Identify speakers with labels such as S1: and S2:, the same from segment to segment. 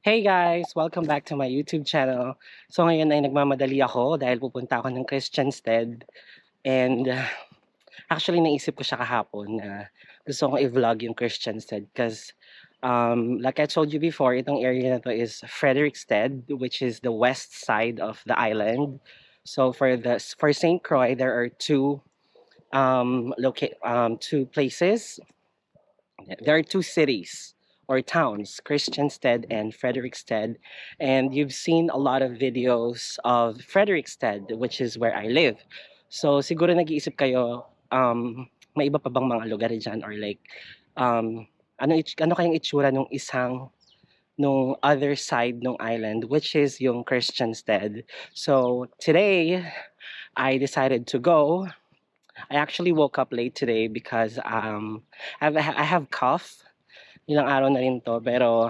S1: Hey guys! Welcome back to my YouTube channel. So ngayon ay nagmamadali ako dahil pupunta ako ng Christiansted. And actually naisip ko siya kahapon na gusto kong i-vlog yung Christiansted because like I told you before, itong area na to is Frederiksted, which is the west side of the island. So for St. Croix, there are two places. There are two cities or towns, Christiansted and Frederiksted. And you've seen a lot of videos of Frederiksted, which is where I live. So siguro nag-iisip kayo, may iba pa bang mga lugar dyan or like, ano kayang itsura nung other side ng island, which is yung Christiansted. So today, I decided to go. I actually woke up late today because I have cough. Ilang araw na rin 'to pero,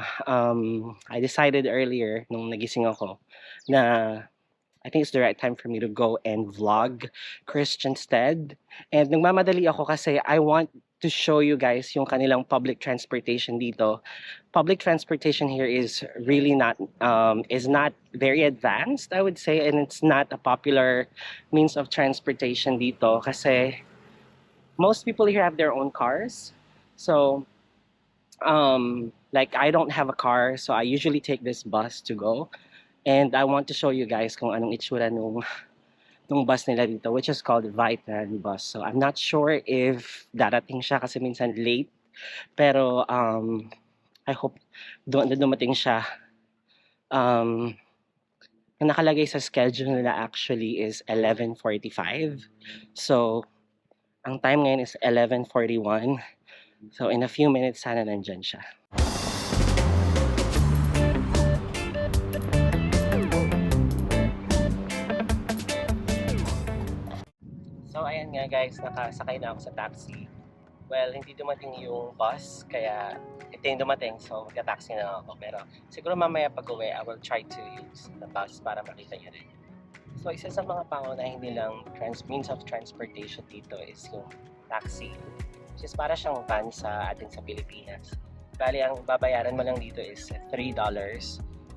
S1: I decided earlier nung nagising ako na I think it's the right time for me to go and vlog Christiansted. And nagmamadali ako kasi I want to show you guys yung kanilang public transportation dito. Public transportation here is not very advanced, I would say, and it's not a popular means of transportation dito kasi most people here have their own cars. So like I don't have a car, so I usually take this bus to go. And I want to show you guys kung anong itsura nung bus nila dito, which is called Vitan bus. So I'm not sure if darating siya kasi minsan late. Pero I hope dumating siya. Ang nakalagay sa schedule nila actually is 11:45. So ang time ngayon is 11:41. So in a few minutes sana nandyan siya. So ayan nga guys, nakasakay na ako sa taxi. Well, hindi dumating yung bus, kaya ito yung dumating, so magta-taxi na ako. Pero siguro mamaya pag-uwi, I will try to use the bus para makita niyo rin. So isa sa mga pangunahing nilang means of transportation dito is yung taxi, which is para siyang van sa atin sa Pilipinas. Bali, ang babayaran mo lang dito is $3.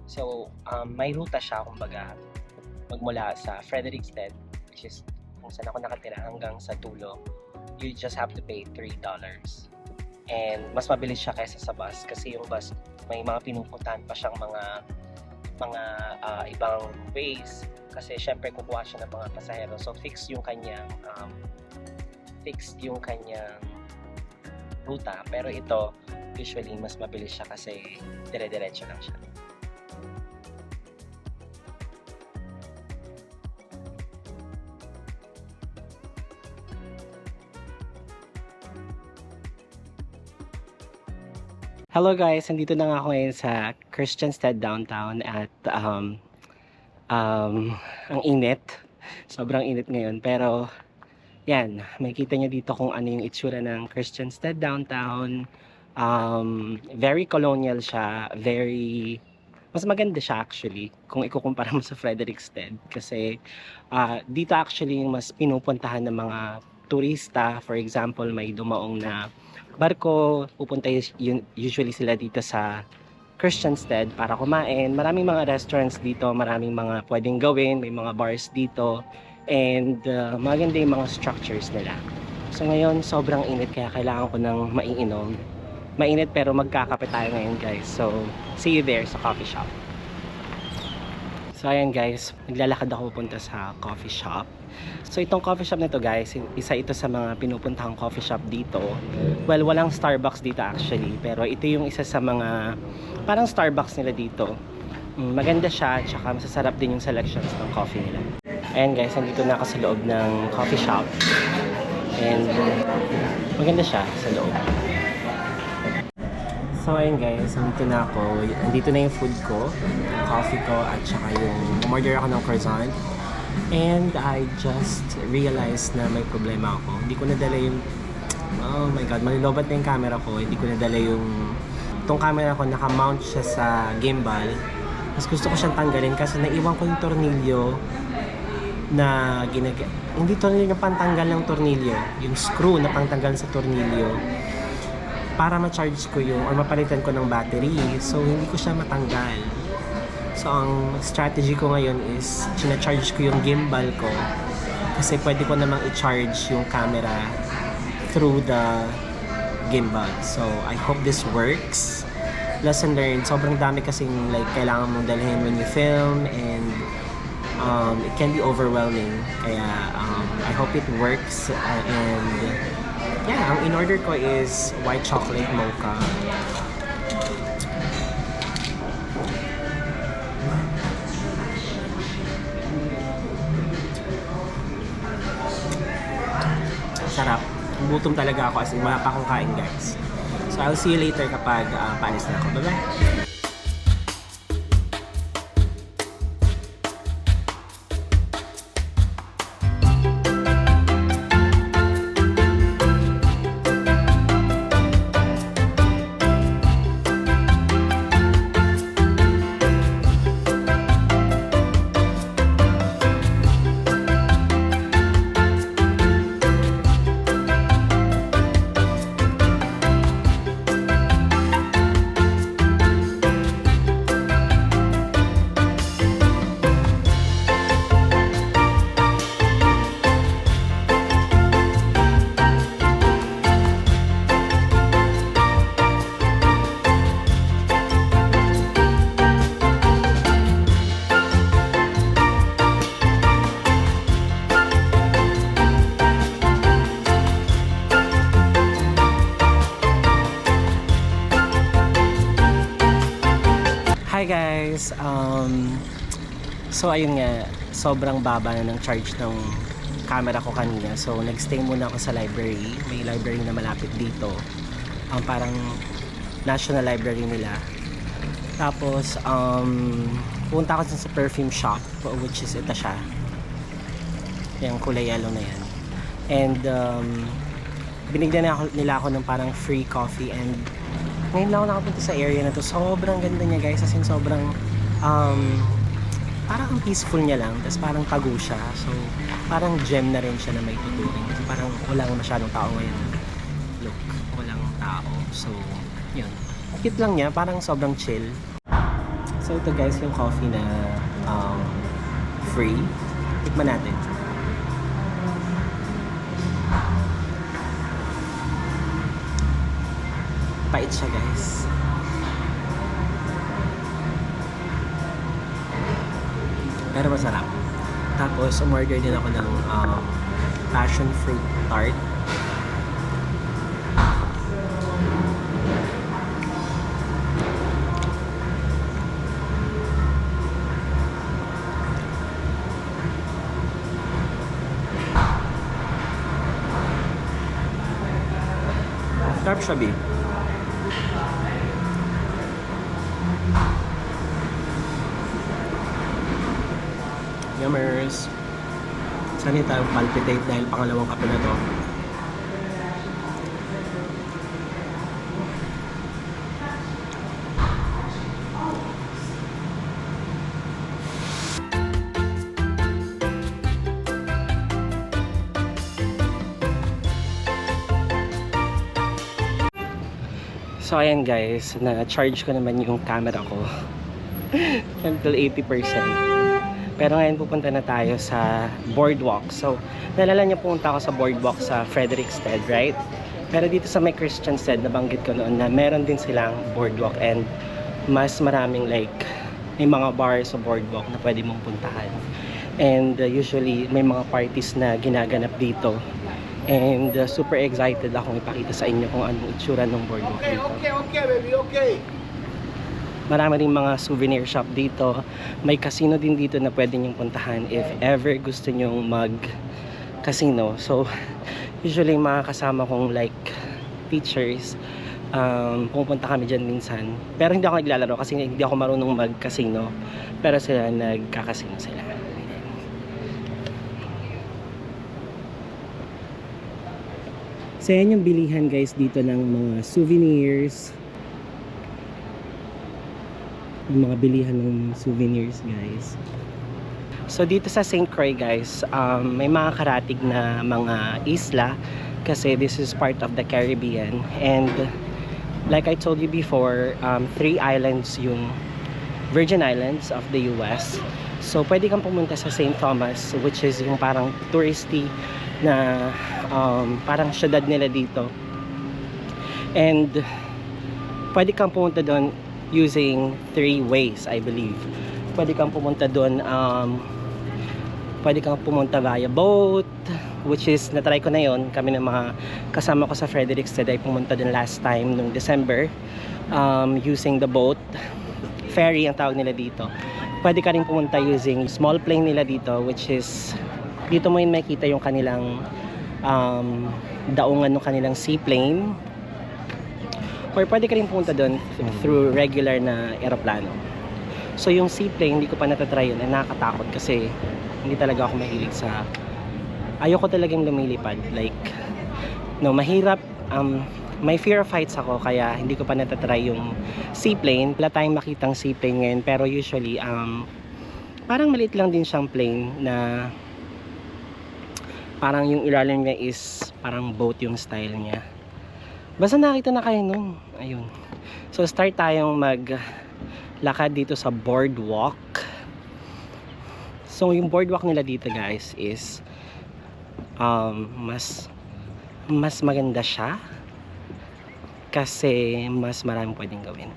S1: So, may ruta siya, kumbaga, magmula sa Frederiksted, which is kung saan ako nakatira hanggang sa Tulo, you just have to pay $3. And mas mabilis siya kaysa sa bus kasi yung bus may mga pinupuntahan pa siyang mga ibang ways kasi syempre kukuha siya ng mga pasahero. So fixed yung kanyang ruta, pero ito usually mas mabilis siya kasi dire-diretso lang siya. Hello guys, nandito na nga ako ngayon sa Christiansted downtown at ang init. Sobrang init ngayon pero yan, makikita nyo dito kung ano yung itsura ng Christiansted downtown. Very colonial siya, mas maganda siya actually kung ikukumpara mo sa Frederiksted kasi dito actually mas pinupuntahan ng mga turista. For example, may dumaong na barko, pupunta usually sila dito sa Christiansted para kumain. Maraming mga restaurants dito, maraming mga pwedeng gawin, may mga bars dito, and maganda yung mga structures nila. So ngayon, sobrang init kaya kailangan ko ng maiinom. Mainit pero magkakape tayo ngayon guys. So, see you there sa coffee shop. So ayan guys, naglalakad ako pupunta sa coffee shop. So itong coffee shop na to guys, isa ito sa mga pinupuntahang coffee shop dito. Well, walang Starbucks dito actually, pero ito yung isa sa mga parang Starbucks nila dito. Maganda siya, tsaka masasarap din yung selections ng coffee nila. Ayan guys, nandito na ako sa loob ng coffee shop. And maganda siya sa loob. So ayun guys, nandito na ako. Nandito na yung food ko, coffee ko, at saka yung umorder ako ng croissant. And I just realized na may problema ako. Hindi ko nadala yung, oh my god, malilobat na yung camera ko. Hindi ko nadala itong camera ko, naka-mount siya sa gimbal. Mas gusto ko siyang tanggalin kasi naiwan ko yung tornilyo na hindi tornilyo na pantanggal ng tornilyo. Yung screw na pantanggal sa tornilyo. para ma-charge ko yung or mapalitan ko ng battery. So hindi ko siya matanggal. So ang strategy ko ngayon is charge ko yung gimbal ko kasi pwede ko namang i-charge yung camera through the gimbal. So I hope this works. Lesson learned, sobrang dami kasing like kailangan mong dalhin when you film, and it can be overwhelming. Kaya I hope it works. And yeah, ang in-order ko is white chocolate mocha. Sarap. Gutom talaga ako as in wala pa akong kain, guys. So I'll see you later kapag paalis na ako. Bye-bye! Hi guys! So ayun nga, sobrang baba na ng charge ng camera ko kanina. So nagstay muna ako sa library. May library na malapit dito. Parang national library nila. Tapos punta ako sa perfume shop, which is ito siya. Yung kulay yellow na yan. And binigyan nila ako ng parang free coffee, and ngayon lang ako nakapunta sa area na to. Sobrang ganda niya, guys. As in sobrang parang ang peaceful niya lang. Tapos parang tago siya. So parang gem na rin siya na may tuturing. Kasi parang walang masyadong tao ngayon. Look, walang tao. So yun, cute lang niya. Parang sobrang chill. So ito guys, yung coffee na free. Tikman natin. Pait siya, guys. Pero masarap. Tapos umorder din ako ng passion fruit tart. Sarap siya, babe. Yummers. Sana tayo palpitate dahil pangalawang kape na to. So ayan guys, na-charge ko naman yung camera ko until 80%. Pero ngayon pupunta na tayo sa boardwalk. So, nalala niyo pumunta ako sa boardwalk sa Frederiksted, right? Pero dito sa may Christiansted, nabanggit ko noon na meron din silang boardwalk, and mas maraming like, may mga bars sa boardwalk na pwede mong puntahan. And usually, may mga parties na ginaganap dito. And super excited akong ipakita sa inyo kung anong itsura ng boardwalk dito.
S2: Okay, baby, okay.
S1: Marami rin mga souvenir shop dito. May casino din dito na pwede nyong puntahan if ever gusto nyong mag-casino. So, usually mga kasama kong like teachers, pupunta kami dyan minsan. Pero hindi ako naglalaro kasi hindi ako marunong mag-casino. Pero sila nagkakasino sila. So, yan yung bilihan guys dito ng mga souvenirs. Yung mga bilihan ng souvenirs guys. So dito sa St. Croix guys, may mga karatig na mga isla kasi this is part of the Caribbean, and Like I told you before, 3 islands yung Virgin Islands of the US. So pwede kang pumunta sa St. Thomas, which is yung parang touristy na parang syudad nila dito. And pwede kang pumunta doon using 3 ways, I believe. Pwede kang pumunta doon, pwede kang pumunta via boat, which is natry ko na yon. Kami ng mga kasama ko sa Frederiksted ay pumunta doon last time nung December, using the boat. Ferry ang tawag nila dito. Pwede ka rin pumunta using small plane nila dito, which is dito mo yun makita yung kanilang daungan ng kanilang seaplane. Or pwede ka rin pumunta doon through regular na eroplano. So yung seaplane, hindi ko pa natatry yun. Nakakatakot kasi hindi talaga ako mahilig sa... Ayoko talagang lumilipad. Like, no, mahirap. May fear of heights ako, kaya hindi ko pa natatry yung seaplane. Wala tayong makitang seaplane ngayon, pero usually parang maliit lang din siyang plane na parang yung ilalim niya is parang boat yung style niya. Basta nakita na kayo nun. Ayun. So start tayong maglakad dito sa boardwalk. So yung boardwalk nila dito guys is mas maganda siya kasi mas maraming pwedeng gawin.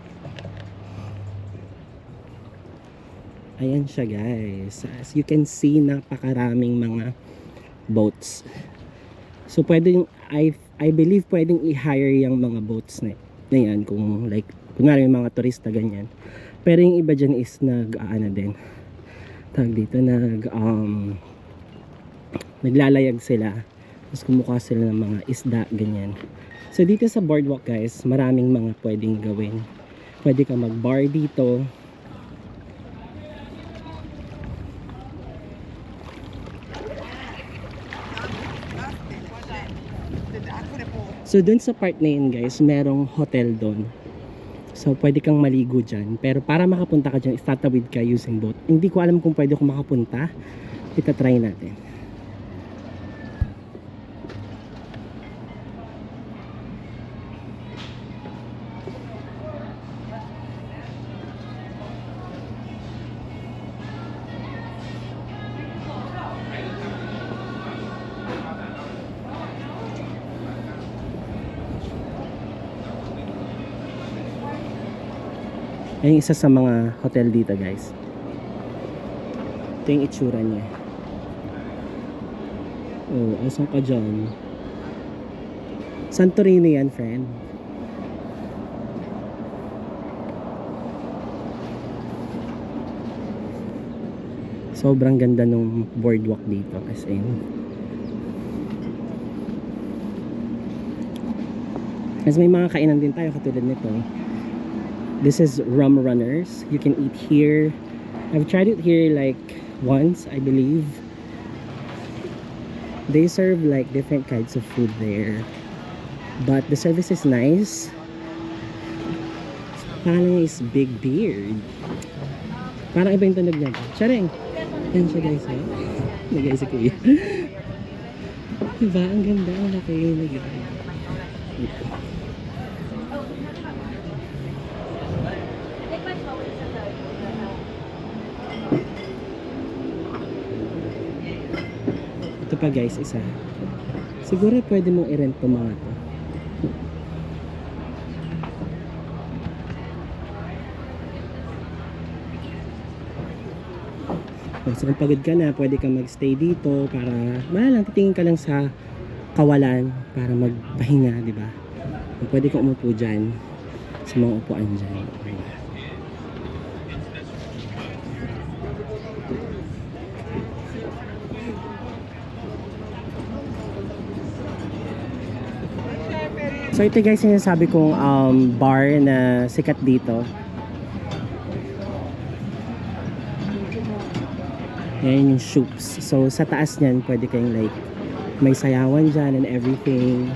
S1: Ayan siya guys. As you can see, napakaraming mga boats. So pwedeng, I believe pwedeng i-hire yung mga boats na yan kung like, kunwari may mga turista ganyan. Pero yung iba dyan is din. Tawag dito, naglalayag sila. Tapos kumukuha sila ng mga isda, ganyan. So dito sa boardwalk guys, maraming mga pwedeng gawin. Pwede ka mag-bar dito. So dun sa part na yun guys, merong hotel doon. So pwede kang maligo dyan. Pero para makapunta ka dyan, itatawid ka using boat. Hindi ko alam kung pwede ako makapunta. Itatry natin. Ayan yung isa sa mga hotel dito guys. Ito yung itsura niya. Oh, asan ka dyan? Santorini yan, friend. Sobrang ganda nung boardwalk dito kasi may mga kainan din tayo katulad nito. This is Rum Runners. You can eat here. I've tried it here like once, I believe. They serve like different kinds of food there. But the service is nice. Pangalan niya is Big Beard. Parang iba yung tunog niya. Charing! Yan siya guys. Nagay si Kuya. Diba? Ang ganda. Ang laki yung nagay. Ito pa guys, isa. Siguro pwede mong i-rent po mga to. So kung pagod ka na, pwede kang magstay dito para lang titingin ka lang sa kawalan para magpahinga, di ba? Pwede kang umupo dyan sa mga upuan dyan. So ito guys yung sabi kong bar na sikat dito. Yan yung Shoops. So sa taas niyan pwede kayong like may sayawan dyan and everything.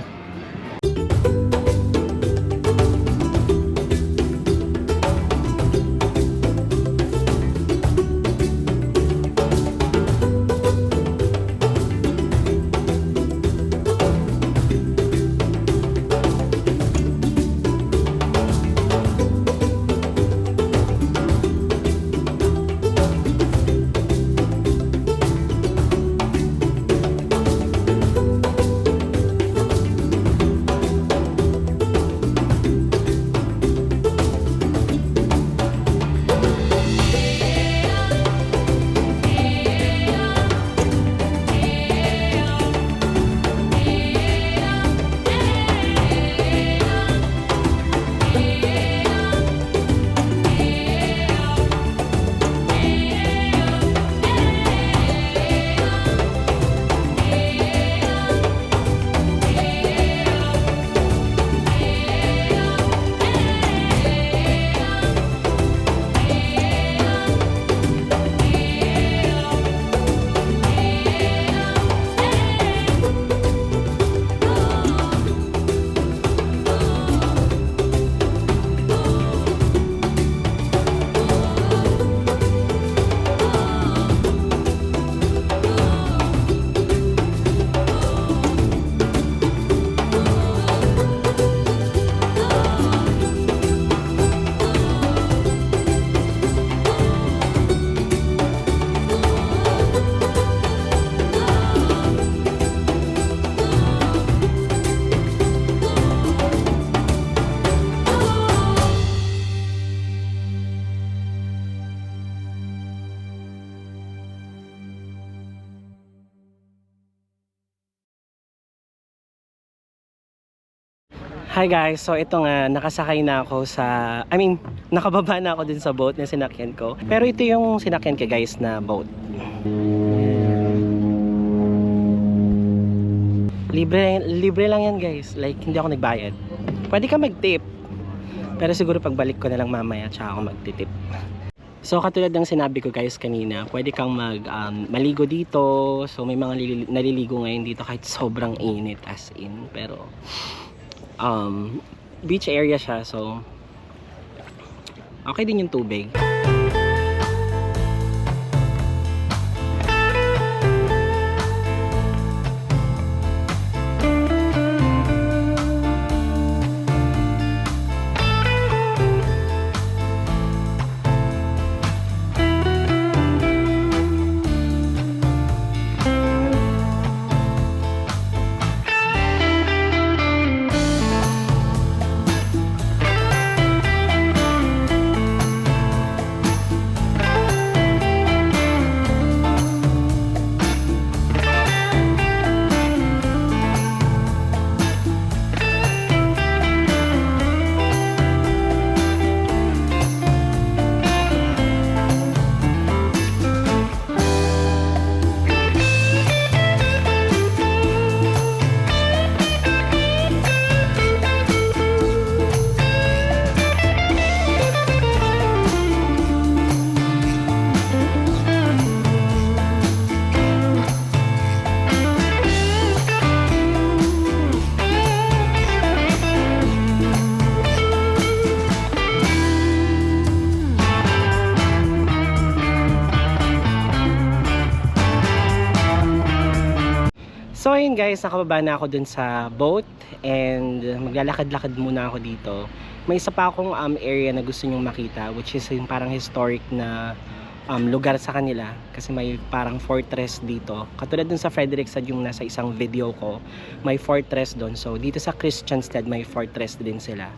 S1: Hi guys, so ito nga, nakasakay na ako nakababa na ako din sa boat na sinakyan ko. Pero ito yung sinakyan ko guys na boat. Libre lang yan guys, like hindi ako nagbayad. Pwede ka mag-tip, pero siguro pagbalik ko na lang mamaya tsaka ako mag-tip. So katulad ng sinabi ko guys kanina, pwede kang maligo dito. So may mga naliligo ngayon dito kahit sobrang init as in. Pero beach area siya, so okay din yung tubig. So ayun guys, nakababa na ako dun sa boat and maglalakad-lakad muna ako dito. May isa pa akong area na gusto nyong makita, which is yung parang historic na lugar sa kanila kasi may parang fortress dito. Katulad dun sa Frederickstad yung nasa isang video ko, may fortress dun. So dito sa Christiansted may fortress din sila.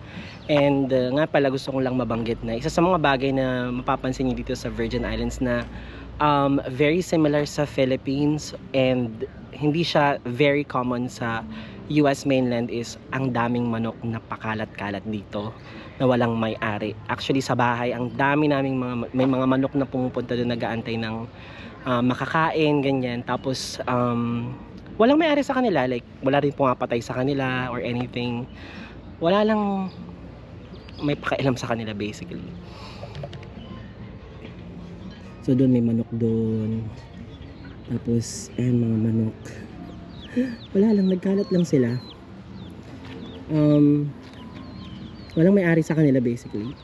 S1: And nga pala gusto kong lang mabanggit na isa sa mga bagay na mapapansin niyo dito sa Virgin Islands na very similar sa Philippines and hindi siya very common sa US mainland is ang daming manok na pakalat-kalat dito na walang may-ari. Actually sa bahay ang dami naming may mga manok na pumupunta doon nag-aantay ng makakain, ganyan. Tapos walang may-ari sa kanila, like wala rin pumapatay sa kanila or anything. Wala lang may pakialam sa kanila basically. So doon may manok doon. Tapos ayan mga manok. Wala lang, nagkalat lang sila. Walang may-ari sa kanila basically.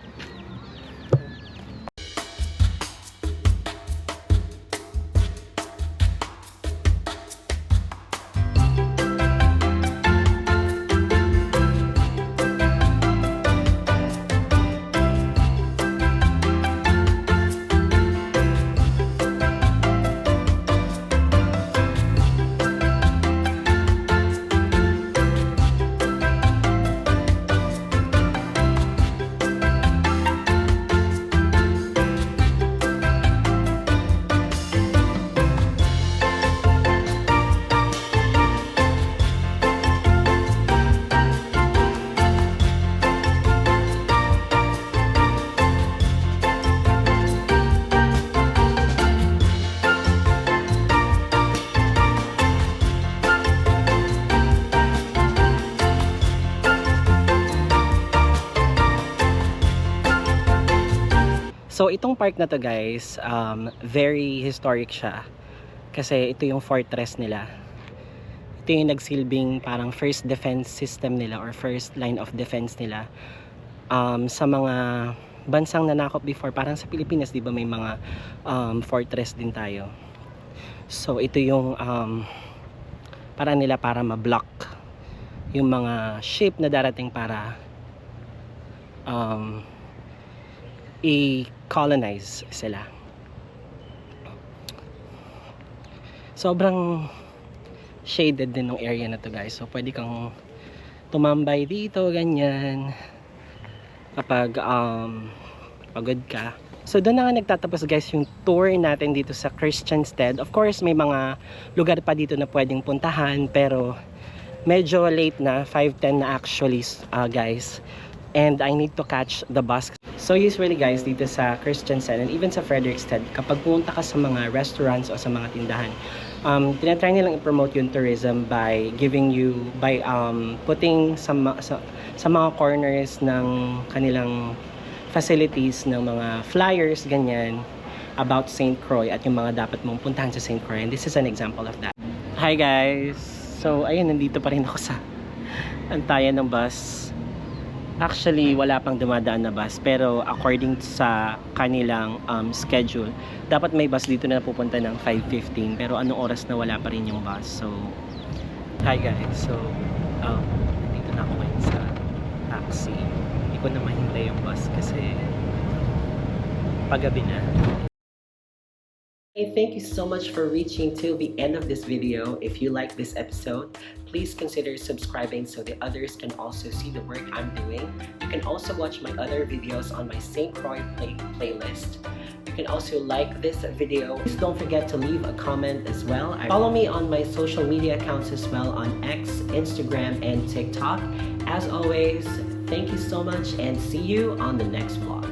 S1: So itong park na to guys, very historic siya. Kasi ito yung fortress nila. Ito yung nagsilbing parang first defense system nila or first line of defense nila. Sa mga bansang nanakop before, parang sa Pilipinas, di ba may mga fortress din tayo. So ito yung para nila para ma-block yung mga ship na darating para i-colonize sila. Sobrang shaded din ng area na to guys. So pwede kang tumambay dito, ganyan. Kapag pagod ka. So doon na nga nagtatapos guys yung tour natin dito sa Christiansted. Of course may mga lugar pa dito na pwedeng puntahan, pero Medyo late na, 5:10 na actually, guys. And I need to catch the bus. So usually guys, dito sa Christiansted and even sa Frederiksted, kapag pumunta ka sa mga restaurants o sa mga tindahan, tinatry nilang i-promote yung tourism by putting sa mga corners ng kanilang facilities ng mga flyers, ganyan, about St. Croix at yung mga dapat mong puntahan sa St. Croix. And this is an example of that. Hi guys! So ayun, nandito pa rin ako sa antayan ng bus. Actually, wala pang dumadaan na bus, pero according sa kanilang schedule, dapat may bus dito na pupunta ng 5:15, pero anong oras na wala pa rin yung bus. So, hi guys. So, dito na ako ngayon sa taxi. Hindi ko na mahintay yung bus kasi paggabi na. Hey, thank you so much for reaching till the end of this video. If you like this episode, please consider subscribing so the others can also see the work I'm doing. You can also watch my other videos on my St. Croix playlist. You can also like this video. Please don't forget to leave a comment as well. Follow me on my social media accounts as well on X, Instagram, and TikTok. As always, thank you so much and see you on the next vlog.